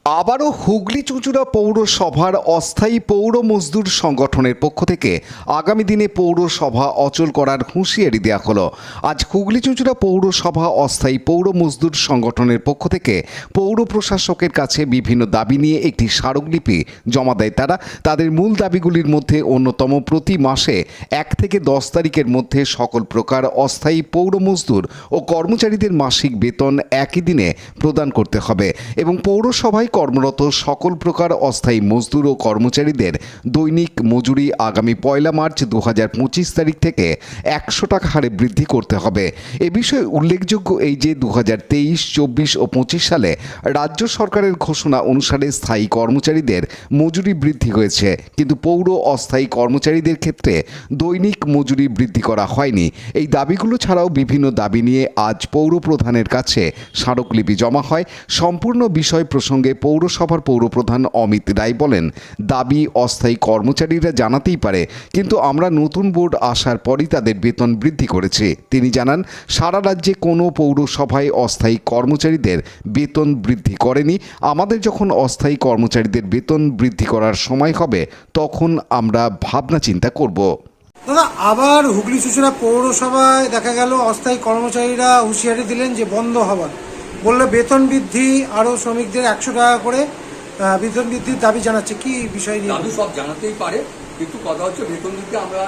আবারও হুগলি চুঁচুড়া পৌরসভার অস্থায়ী পৌর মজদুর সংগঠনের পক্ষ থেকে আগামী দিনে পৌরসভা অচল করার হুঁশিয়ারি দেওয়া হলো। আজ হুগলি চুঁচুড়া পৌরসভা অস্থায়ী পৌর মজদুর সংগঠনের পক্ষ থেকে পৌর প্রশাসকের কাছে বিভিন্ন দাবি নিয়ে একটি স্মারকলিপি জমা দেয় তারা। তাদের মূল দাবিগুলির মধ্যে অন্যতম প্রতি মাসে 1 থেকে 10 তারিখের মধ্যে সকল প্রকার অস্থায়ী পৌর মজদুর ও কর্মচারীদের মাসিক বেতন একই দিনে প্রদান করতে হবে এবং পৌরসভায় কর্মরত সকল প্রকার অস্থায়ী মজদুর ও কর্মচারীদের দৈনিক মজুরি আগামী 1 মার্চ 2025 তারিখ থেকে 100 টাকা হারে বৃদ্ধি করতে হবে। এ বিষয়ে উল্লেখযোগ্য এই যে 2023, 24 ও 25 সালে রাজ্য সরকারের ঘোষণা অনুসারে স্থায়ী কর্মচারীদের মজুরি বৃদ্ধি হয়েছে, কিন্তু পৌর অস্থায়ী কর্মচারীদের ক্ষেত্রে দৈনিক মজুরি বৃদ্ধি করা হয়নি। এই দাবিগুলো ছাড়াও বিভিন্ন দাবি নিয়ে আজ পৌর প্রধানের কাছে স্মারকলিপি জমা হয়। সম্পূর্ণ বিষয় প্রসঙ্গে পৌরসভার পৌরপ্রধান অমিত রায় বলেন, দাবি অস্থায়ী কর্মচারীরা জানাতেই পারে, কিন্তু আমরা নতুন বোর্ড আসার পরই তাদের বেতন বৃদ্ধি করেছি। তিনি জানান, সারা রাজ্যে কোনো পৌরসভায় অস্থায়ী কর্মচারীদের বেতন বৃদ্ধি করেনি। আমাদের যখন অস্থায়ী কর্মচারীদের বেতন বৃদ্ধি করার সময় হবে তখন আমরা ভাবনা চিন্তা করব। দাদা, আবার হুগলি চুঁচুড়া পৌরসভায় দেখা গেল অস্থায়ী কর্মচারীরা হুঁশিয়ারি দিলেন যে বন্ধ হবার, বললে বেতন বৃদ্ধি আরও শ্রমিকদের 100 টাকা করে বেতন বৃদ্ধির দাবি জানাচ্ছে। কি বিষয় নিয়ে? দাবি সব জানাতেই পারে, কিন্তু কথা হচ্ছে বেতন বৃদ্ধি আমরা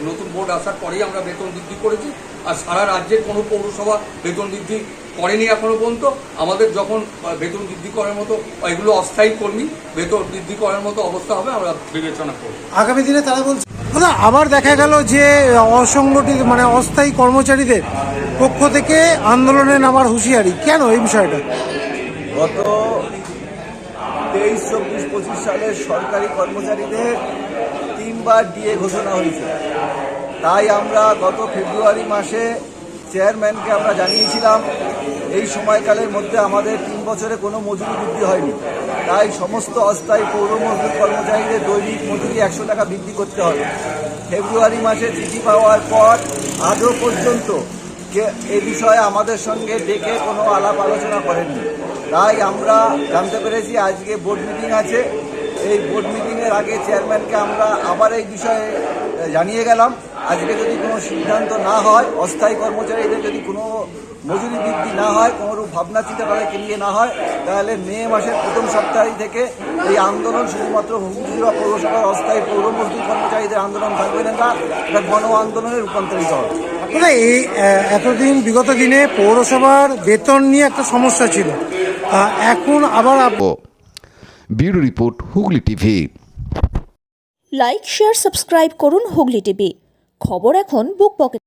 নতুন বোর্ড আসার পরেই আমরা বেতন বৃদ্ধি করেছি, আর সারা রাজ্যের কোনো পৌরসভা বেতন বৃদ্ধি করেনি এখনো পর্যন্ত। আমাদের যখন বেতন বৃদ্ধি করার মতো, এগুলো অস্থায়ী কর্মী, বেতন বৃদ্ধি করার মতো অবস্থা হবে আমরা বিবেচনা করব আগামী দিনে। তারা বলছে দাদা, আবার দেখা গেল যে অসংগঠিত অস্থায়ী কর্মচারীদের পক্ষ থেকে আন্দোলনে নামার হুঁশিয়ারি। কেন এই বিষয়টা? গত 23, 24, 25 সালের সরকারি কর্মচারীদের 3 বার ডিএ ঘোষণা হয়েছে। তাই আমরা গত ফেব্রুয়ারি মাসে চেয়ারম্যানকে আমরা জানিয়েছিলাম এই সময়কালের মধ্যে আমাদের 3 বছরে কোনো মজুরি বৃদ্ধি হয়নি, তাই সমস্ত অস্থায়ী পৌর মজদুর কর্মচারীদের দৈনিক মজুরি 100 টাকা বৃদ্ধি করতে হবে। ফেব্রুয়ারি মাসে চিঠি পাওয়ার পর আজও পর্যন্ত এ বিষয়ে আমাদের সঙ্গে ডেকে কোনো আলাপ আলোচনা করেননি। তাই আমরা জানতে পেরেছি আজকে বোর্ড মিটিং আছে। এই বোর্ড মিটিংয়ের আগে চেয়ারম্যানকে আমরা আবার এই বিষয়ে জানিয়ে গেলাম। আজকে যদি কোনো সিদ্ধান্ত না হয়, অস্থায়ী কর্মচারীদের যদি কোনো মজুরি বৃদ্ধি না হয়, কোনোরূপ ভাবনা চিন্তা তাদেরকে নিয়ে না হয়, তাহলে মে মাসের প্রথম সপ্তাহ থেকে এই আন্দোলন শুধুমাত্র হুগলি পৌরসভার অস্থায়ী পৌর মজদুর কর্মচারীদের আন্দোলন থাকবে না, এটা গণ আন্দোলনে রূপান্তরিত হবে। এই এতদিন বিগত দিনে পৌরসভার বেতন নিয়ে একটা সমস্যা ছিল, এখন আবার bureau report, Hooghly TV. Like, share, subscribe করুন হুগলি টিভি। খবর এখন বুক পকেট।